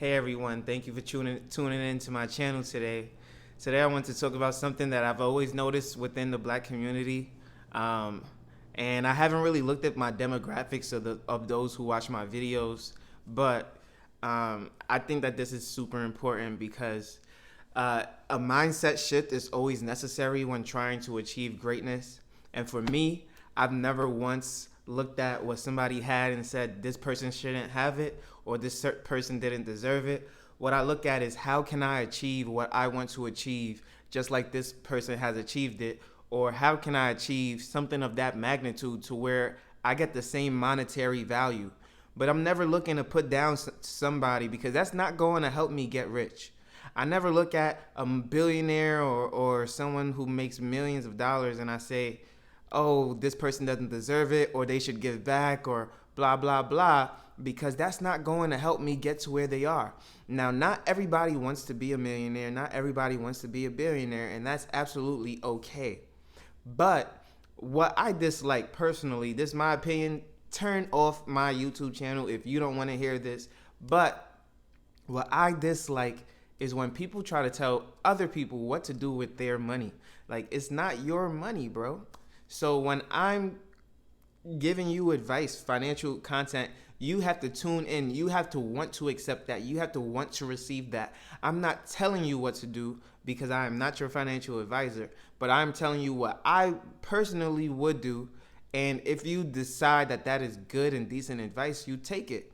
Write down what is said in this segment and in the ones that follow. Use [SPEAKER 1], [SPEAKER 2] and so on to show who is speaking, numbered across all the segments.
[SPEAKER 1] Hey everyone, thank you for tuning in to my channel today. Today I want to talk about something that I've always noticed within the black community. Um, and I haven't really looked at my demographics of those who watch my videos, but I think that this is super important because a mindset shift is always necessary when trying to achieve greatness. And for me, I've never once looked at what somebody had and said this person shouldn't have it or this person didn't deserve it. What I look at is how can I achieve what I want to achieve just like this person has achieved it, or how can I achieve something of that magnitude to where I get the same monetary value. But I'm never looking to put down somebody because that's not going to help me get rich. I never look at a billionaire or someone who makes millions of dollars and I say, oh, this person doesn't deserve it or they should give back or blah, blah, blah, because that's not going to help me get to where they are. Now, not everybody wants to be a millionaire. Not everybody wants to be a billionaire, and that's absolutely okay. But what I dislike personally, this is my opinion, turn off my YouTube channel if you don't want to hear this. But what I dislike is when people try to tell other people what to do with their money. Like, it's not your money, bro. So when I'm giving you advice, financial content, you have to tune in. You have to want to accept that. You have to want to receive that. I'm not telling you what to do because I am not your financial advisor, but I'm telling you what I personally would do. And if you decide that that is good and decent advice, you take it.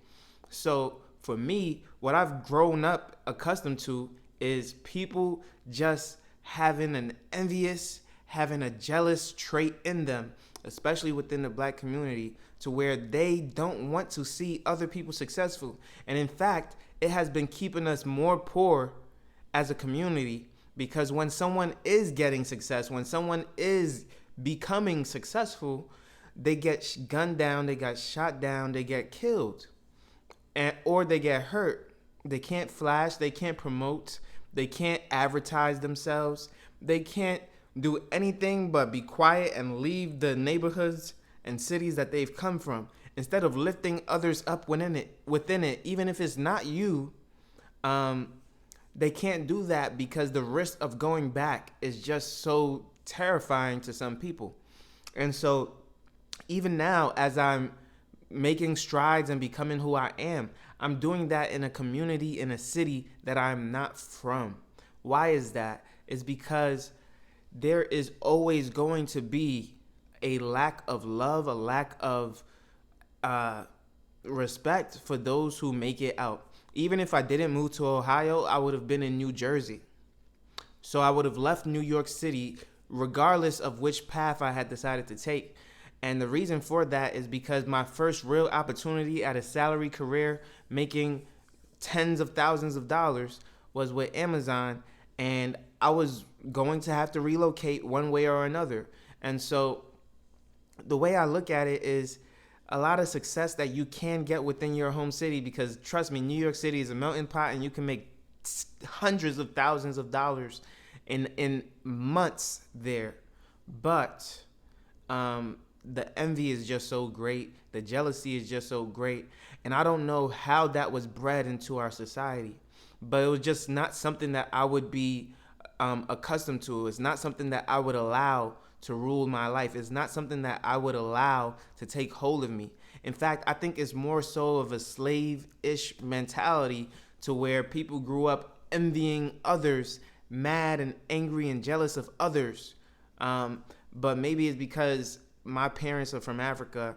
[SPEAKER 1] So for me, what I've grown up accustomed to is people just having an envious, having a jealous trait in them, especially within the black community, to where they don't want to see other people successful. And in fact, it has been keeping us more poor as a community, because when someone is getting success, when someone is becoming successful, they get gunned down, they got shot down, they get killed, or they get hurt. They can't flash, they can't promote, they can't advertise themselves, they can't do anything but be quiet and leave the neighborhoods and cities that they've come from, instead of lifting others up within it, even if it's not you. They can't do that because the risk of going back is just so terrifying to some people. And so even now, as I'm making strides and becoming who I am, I'm doing that in a community, in a city that I'm not from. Why is that? It's because there is always going to be a lack of love, a lack of respect for those who make it out. Even if I didn't move to Ohio, I would have been in New Jersey. So I would have left New York City regardless of which path I had decided to take. And the reason for that is because my first real opportunity at a salary career making tens of thousands of dollars was with Amazon, and I was going to have to relocate one way or another. And so the way I look at it is a lot of success that you can get within your home city, because trust me, New York City is a melting pot and you can make hundreds of thousands of dollars in months there. But the envy is just so great. The jealousy is just so great. And I don't know how that was bred into our society, but it was just not something that I would be accustomed to. It's not something that I would allow to rule my life. It's not something that I would allow to take hold of me. In fact, I think it's more so of a slave-ish mentality, to where people grew up envying others, mad and angry and jealous of others. But maybe it's because my parents are from Africa,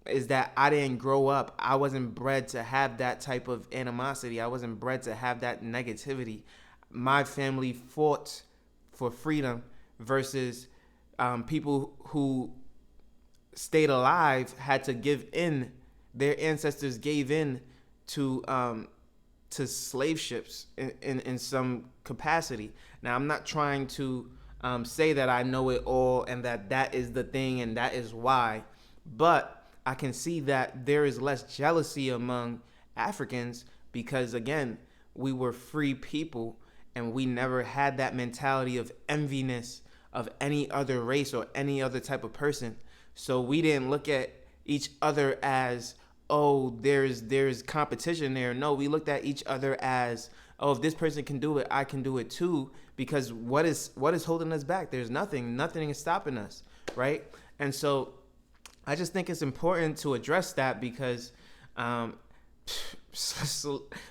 [SPEAKER 1] is that I didn't grow up. I wasn't bred to have that type of animosity. I wasn't bred to have that negativity. My family fought for freedom versus people who stayed alive had to give in. Their ancestors gave in to slave ships in some capacity. Now, I'm not trying to say that I know it all and that is the thing and that is why, but I can see that there is less jealousy among Africans because, again, we were free people and we never had that mentality of enviness of any other race or any other type of person. So we didn't look at each other as, oh, there's competition there. No, we looked at each other as, oh, if this person can do it, I can do it too. Because what is holding us back? There's nothing. Nothing is stopping us, right? And so I just think it's important to address that because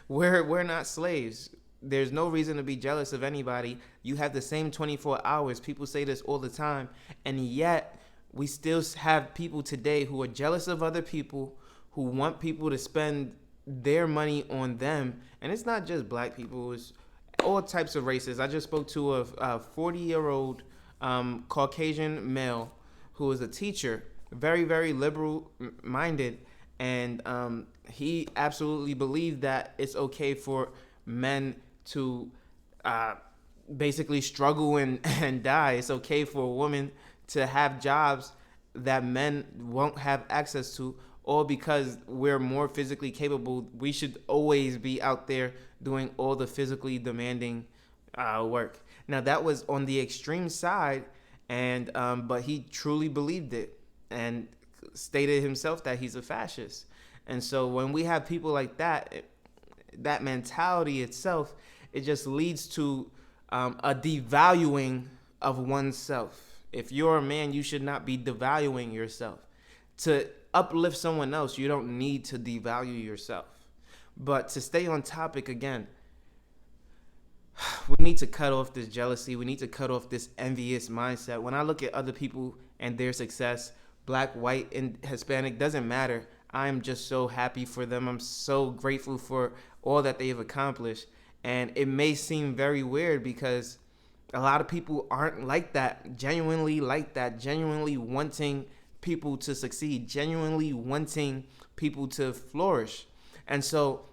[SPEAKER 1] we're not slaves. There's no reason to be jealous of anybody. You have the same 24 hours. People say this all the time, and yet we still have people today who are jealous of other people, who want people to spend their money on them. And it's not just black people, it's all types of races. I just spoke to a 40-year-old Caucasian male who is a teacher, very, very liberal minded. And he absolutely believed that it's okay for men to basically struggle and die. It's okay for a woman to have jobs that men won't have access to, all because we're more physically capable. We should always be out there doing all the physically demanding work. Now, that was on the extreme side, and but he truly believed it and stated himself that he's a fascist. And so when we have people like that, that mentality itself, it just leads to a devaluing of oneself. If you're a man, you should not be devaluing yourself. To uplift someone else, you don't need to devalue yourself. But to stay on topic again, we need to cut off this jealousy. We need to cut off this envious mindset. When I look at other people and their success, black, white, and Hispanic, doesn't matter. I'm just so happy for them. I'm so grateful for all that they have accomplished. And it may seem very weird because a lot of people aren't like that, genuinely wanting people to succeed, genuinely wanting people to flourish. And so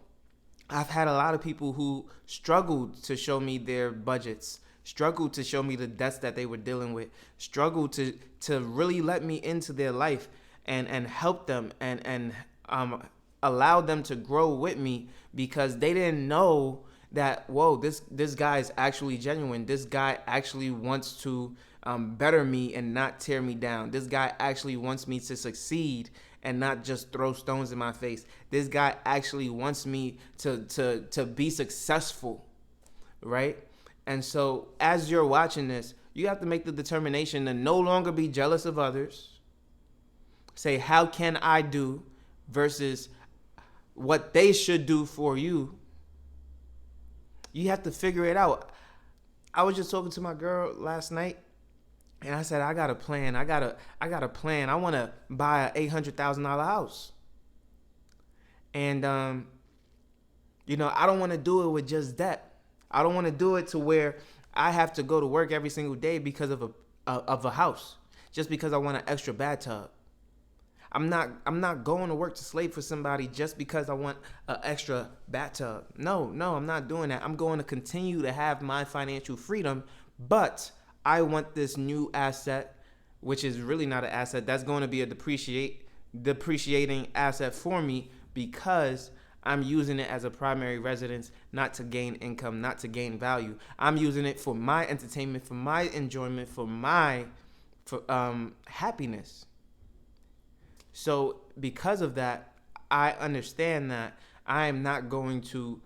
[SPEAKER 1] I've had a lot of people who struggled to show me their budgets, struggled to show me the debts that they were dealing with, struggled to really let me into their life and help them and allow them to grow with me, because they didn't know that, whoa, this guy is actually genuine. This guy actually wants to better me and not tear me down. This guy actually wants me to succeed and not just throw stones in my face. This guy actually wants me to be successful, right? And so as you're watching this, you have to make the determination to no longer be jealous of others. Say, how can I do versus what they should do for you. You have to figure it out. I was just talking to my girl last night, and I said, I got a plan. I got a plan. I want to buy a $800,000 house. And, I don't want to do it with just debt. I don't want to do it to where I have to go to work every single day because of a house, just because I want an extra bathtub. I'm not going to work to slave for somebody just because I want an extra bathtub. No, I'm not doing that. I'm going to continue to have my financial freedom, but I want this new asset, which is really not an asset. That's going to be a depreciating asset for me, because I'm using it as a primary residence, not to gain income, not to gain value. I'm using it for my entertainment, for my enjoyment, for my happiness. So because of that, I understand that I am not going to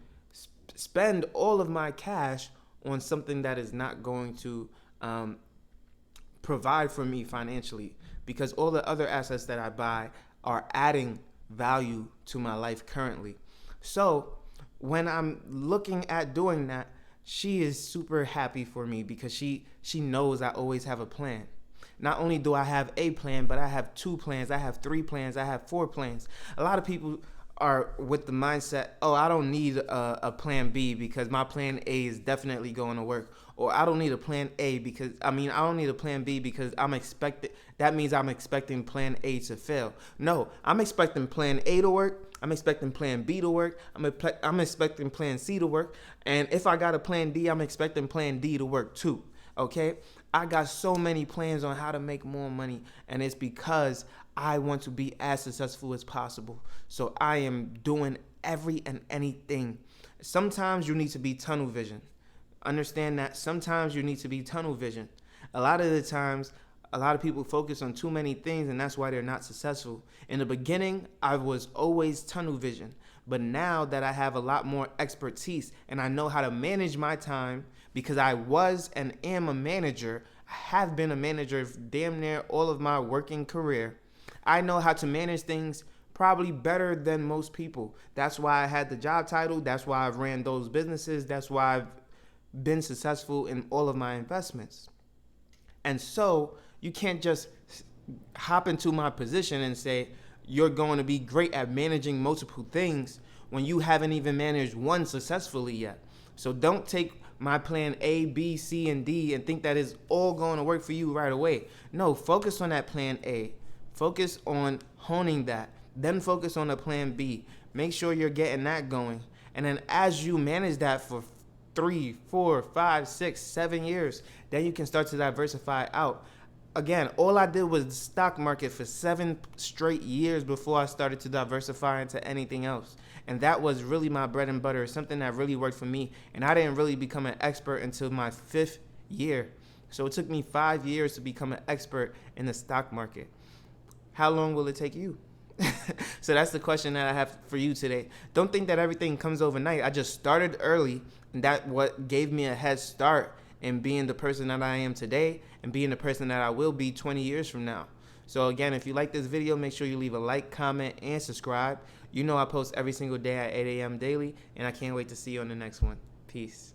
[SPEAKER 1] spend all of my cash on something that is not going to provide for me financially, because all the other assets that I buy are adding value to my life currently. So when I'm looking at doing that, she is super happy for me, because she knows I always have a plan. Not only do I have a plan, but I have 2 plans, I have 3 plans, I have 4 plans. A lot of people are with the mindset, oh, I don't need a plan B because my plan A is definitely going to work. Or I don't need a plan A because, I don't need a plan B because that means I'm expecting plan A to fail. No, I'm expecting plan A to work. I'm expecting plan B to work. I'm expecting plan C to work. And if I got a plan D, I'm expecting plan D to work too. Okay? I got so many plans on how to make more money, and it's because I want to be as successful as possible. So I am doing every and anything. Sometimes you need to be tunnel vision. Understand that sometimes you need to be tunnel vision. A lot of the times, A lot of people focus on too many things, and that's why they're not successful. In the beginning, I was always tunnel vision, but now that I have a lot more expertise and I know how to manage my time, because I was and am a manager, I have been a manager damn near all of my working career. I know how to manage things probably better than most people. That's why I had the job title. That's why I've ran those businesses. That's why I've been successful in all of my investments. And so you can't just hop into my position and say you're going to be great at managing multiple things when you haven't even managed one successfully yet. So don't take my plan A, B, C, and D and think that is all going to work for you right away. No, focus on that plan A. Focus on honing that. Then focus on the plan B. Make sure you're getting that going. And then as you manage that for 3, 4, 5, 6, 7 years, then you can start to diversify out. Again, all I did was the stock market for 7 straight years before I started to diversify into anything else. And that was really my bread and butter, something that really worked for me. And I didn't really become an expert until my 5th year. So it took me 5 years to become an expert in the stock market. How long will it take you? So that's the question that I have for you today. Don't think that everything comes overnight. I just started early, and that what gave me a head start in being the person that I am today and being the person that I will be 20 years from now. So again, if you like this video, make sure you leave a like, comment, and subscribe. You know I post every single day at 8 a.m. daily, and I can't wait to see you on the next one. Peace.